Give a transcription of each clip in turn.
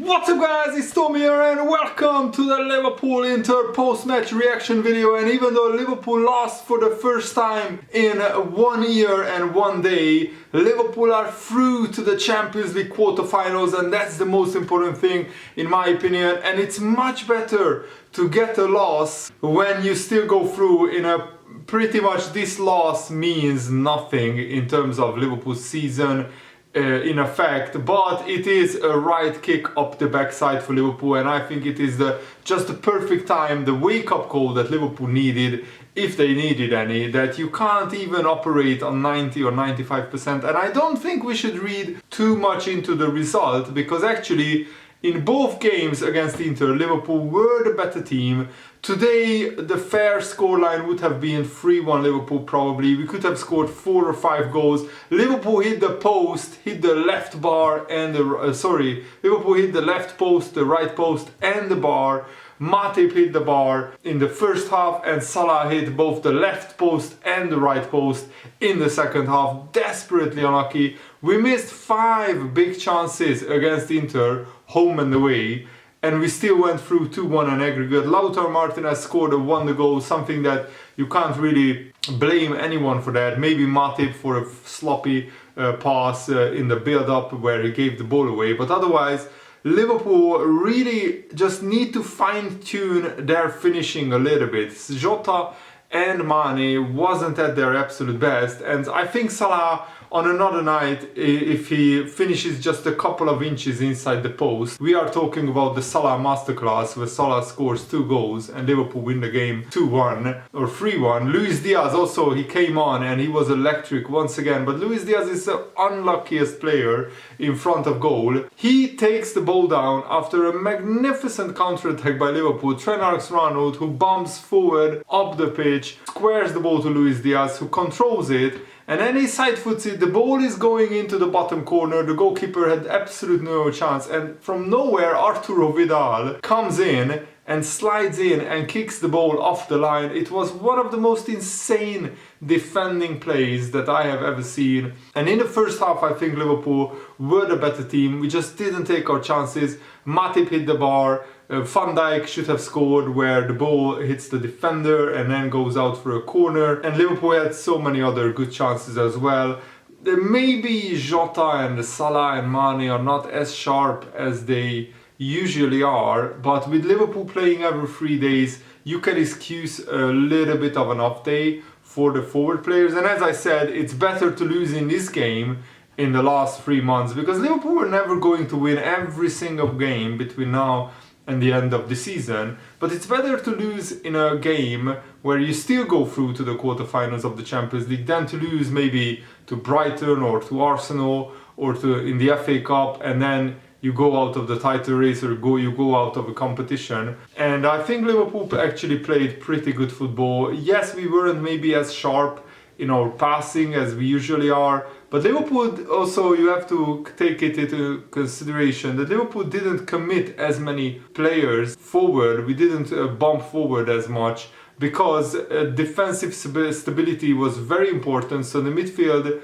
What's up guys, it's Tommy here and welcome to the Liverpool-Inter post-match reaction video. And even though Liverpool lost for the first time in 1 year and 1 day, Liverpool are through to the Champions League quarterfinals, and that's the most important thing in my opinion. And it's much better to get a loss when you still go through in a pretty much this loss means nothing in terms of Liverpool's season. In effect, but it is a right kick up the backside for Liverpool, and I think it is just the perfect time, the wake-up call that Liverpool needed, if they needed any, that you can't even operate on 90 or 95%. And I don't think we should read too much into the result, because actually in both games against Inter, Liverpool were the better team. Today, the fair scoreline would have been 3-1 Liverpool probably. We could have scored 4 or 5 goals. Liverpool hit the post, hit the left bar and Liverpool hit the left post, the right post and the bar. Matip hit the bar in the first half and Salah hit both the left post and the right post in the second half. Desperately unlucky. We missed 5 big chances against Inter, home and away, and we still went through 2-1 on aggregate. Lautaro Martinez scored and won the goal, something that you can't really blame anyone for that. Maybe Matip for a sloppy pass in the build-up where he gave the ball away, but otherwise Liverpool really just need to fine-tune their finishing a little bit. Jota and Mane wasn't at their absolute best, and I think Salah on another night, if he finishes just a couple of inches inside the post, we are talking about the Salah masterclass where Salah scores 2 goals and Liverpool win the game 2-1 or 3-1. Luis Diaz also, he came on and he was electric once again, but Luis Diaz is the unluckiest player in front of goal. He takes the ball down after a magnificent counter-attack by Liverpool. Trent Alexander-Arnold, who bumps forward up the pitch, squares the ball to Luis Diaz, who controls it, and then he side foots it. The ball is going into the bottom corner. The goalkeeper had absolutely no chance, and from nowhere Arturo Vidal comes in and slides in and kicks the ball off the line. It was one of the most insane defending plays that I have ever seen. And in the first half, I think Liverpool were the better team. We just didn't take our chances. Matip hit the bar. Van Dijk should have scored where the ball hits the defender and then goes out for a corner. And Liverpool had so many other good chances as well. Maybe Jota and Salah and Mane are not as sharp as they usually are, but with Liverpool playing every 3 days, you can excuse a little bit of an off day for the forward players. And as I said, it's better to lose in this game in the last 3 months, because Liverpool were never going to win every single game between now and the end of the season, but it's better to lose in a game where you still go through to the quarterfinals of the Champions League than to lose maybe to Brighton or to Arsenal or to in the FA Cup and then you go out of the title race or you go out of a competition. And I think Liverpool actually played pretty good football. Yes, we weren't maybe as sharp in our passing as we usually are, but Liverpool also, you have to take it into consideration that Liverpool didn't commit as many players forward. We didn't bump forward as much because defensive stability was very important, so the midfield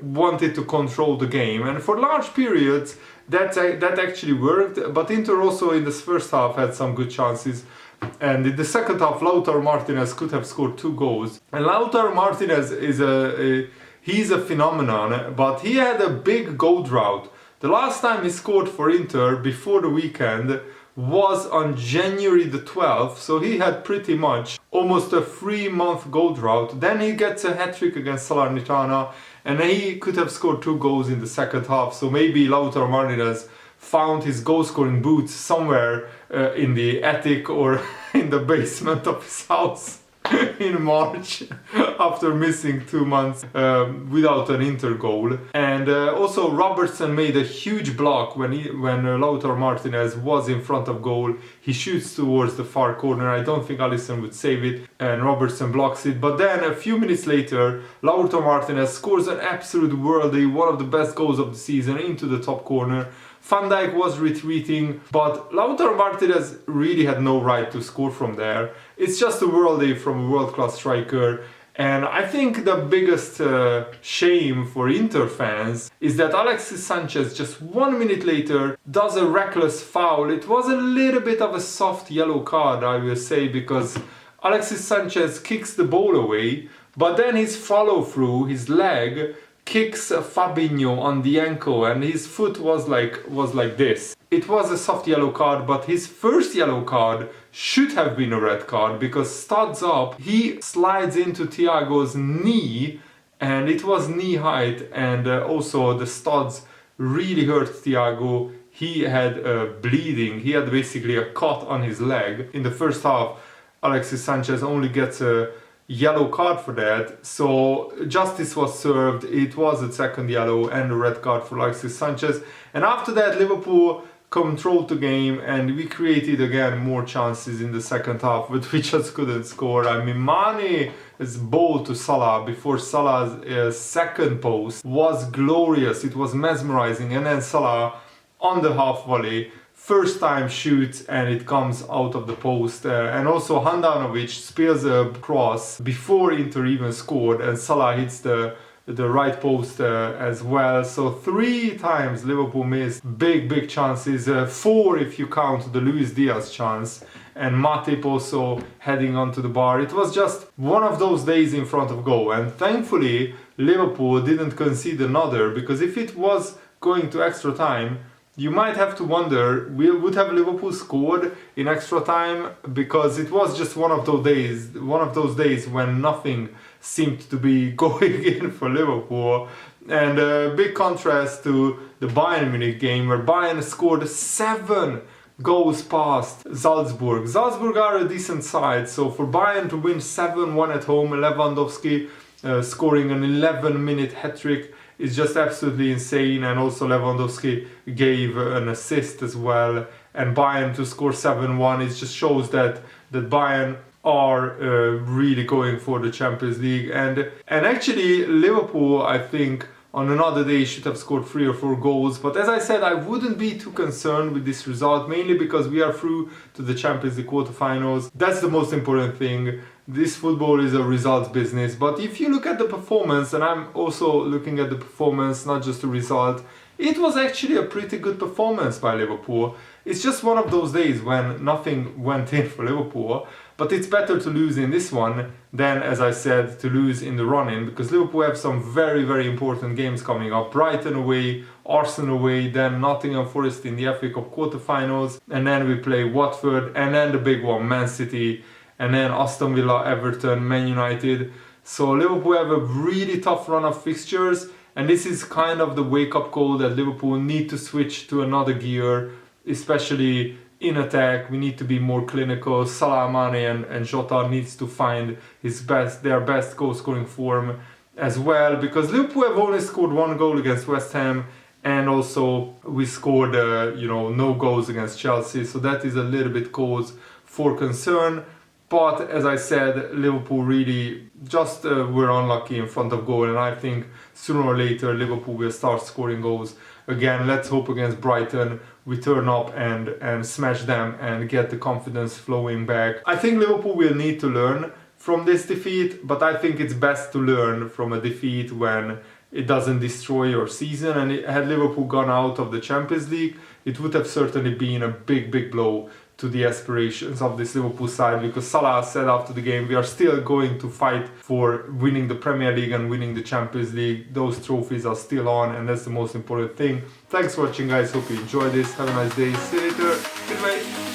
wanted to control the game, and for large periods that actually worked. But Inter also in this first half had some good chances, and in the second half Lautaro Martinez could have scored 2 goals. And Lautaro Martinez is he's a phenomenon, but he had a big goal drought. The last time he scored for Inter before the weekend was on January the 12th, so he had pretty much almost a 3-month goal drought. Then he gets a hat-trick against Salernitana, and he could have scored 2 goals in the second half. So maybe Lautaro Martinez found his goal-scoring boots somewhere in the attic or in the basement of his house in March after missing 2 months without an Inter goal. And also Robertson made a huge block when Lautaro Martinez was in front of goal. He shoots towards the far corner. I don't think Alisson would save it, and Robertson blocks it. But then a few minutes later, Lautaro Martinez scores an absolute worldie, one of the best goals of the season, into the top corner. Van Dijk was retreating, but Lautaro Martinez really had no right to score from there. It's just a worldie from a world-class striker, And I think the biggest shame for Inter fans is that Alexis Sanchez just 1 minute later does a reckless foul. It was a little bit of a soft yellow card, I will say, because Alexis Sanchez kicks the ball away, but then his follow through, his leg, kicks Fabinho on the ankle, and his foot was like this. It was a soft yellow card, but his first yellow card should have been a red card, because studs up, he slides into Thiago's knee, and it was knee height, and also the studs really hurt Thiago. He had bleeding, he had basically a cut on his leg. In the first half, Alexis Sanchez only gets a yellow card for that, so justice was served. It was a second yellow and a red card for Alexis Sanchez, and after that Liverpool controlled the game and we created again more chances in the second half, but we just couldn't score. I mean, Mane's ball to Salah before Salah's second post was glorious, it was mesmerizing, and then Salah on the half volley, first time shoots, and it comes out of the post. And also Handanovic spears a cross before Inter even scored, and Salah hits the right post as well. So 3 times Liverpool missed big chances, 4 if you count the Luis Diaz chance, and Matip also heading onto the bar. It was just one of those days in front of goal, and thankfully Liverpool didn't concede another, because if it was going to extra time, you might have to wonder, would have Liverpool scored in extra time? Because it was just one of those days when nothing seemed to be going in for Liverpool. And a big contrast to the Bayern Munich game, where Bayern scored 7 goals past Salzburg. Salzburg are a decent side, so for Bayern to win 7-1 at home, Lewandowski scoring an 11-minute hat-trick is just absolutely insane, and also Lewandowski gave an assist as well, and Bayern to score 7-1, it just shows that Bayern are really going for the Champions League. And actually Liverpool, I think, on another day should have scored 3 or 4 goals, but as I said, I wouldn't be too concerned with this result, mainly because we are through to the Champions League quarterfinals. That's the most important thing. This football is a results business, but if you look at the performance, and I'm also looking at the performance, not just the result, it was actually a pretty good performance by Liverpool. It's just one of those days when nothing went in for Liverpool, but it's better to lose in this one than, as I said, to lose in the run-in, because Liverpool have some very important games coming up. Brighton away, Arsenal away, then Nottingham Forest in the FA Cup quarterfinals, and then we play Watford, and then the big one, Man City, and then Aston Villa, Everton, Man United. So Liverpool have a really tough run of fixtures, and this is kind of the wake-up call that Liverpool need to switch to another gear, especially in attack. We need to be more clinical. Salah, Mane and Jota needs to find their best goal-scoring form as well, because Liverpool have only scored 1 goal against West Ham, and also we scored no goals against Chelsea, so that is a little bit cause for concern. But as I said, Liverpool really just were unlucky in front of goal, and I think sooner or later Liverpool will start scoring goals again. Let's hope against Brighton we turn up and smash them and get the confidence flowing back. I think Liverpool will need to learn from this defeat, but I think it's best to learn from a defeat when it doesn't destroy your season. And had Liverpool gone out of the Champions League, it would have certainly been a big blow to the aspirations of this Liverpool side, because Salah said after the game, we are still going to fight for winning the Premier League and winning the Champions League. Those trophies are still on, and that's the most important thing. Thanks for watching, guys. Hope you enjoyed this. Have a nice day. See you later. Goodbye.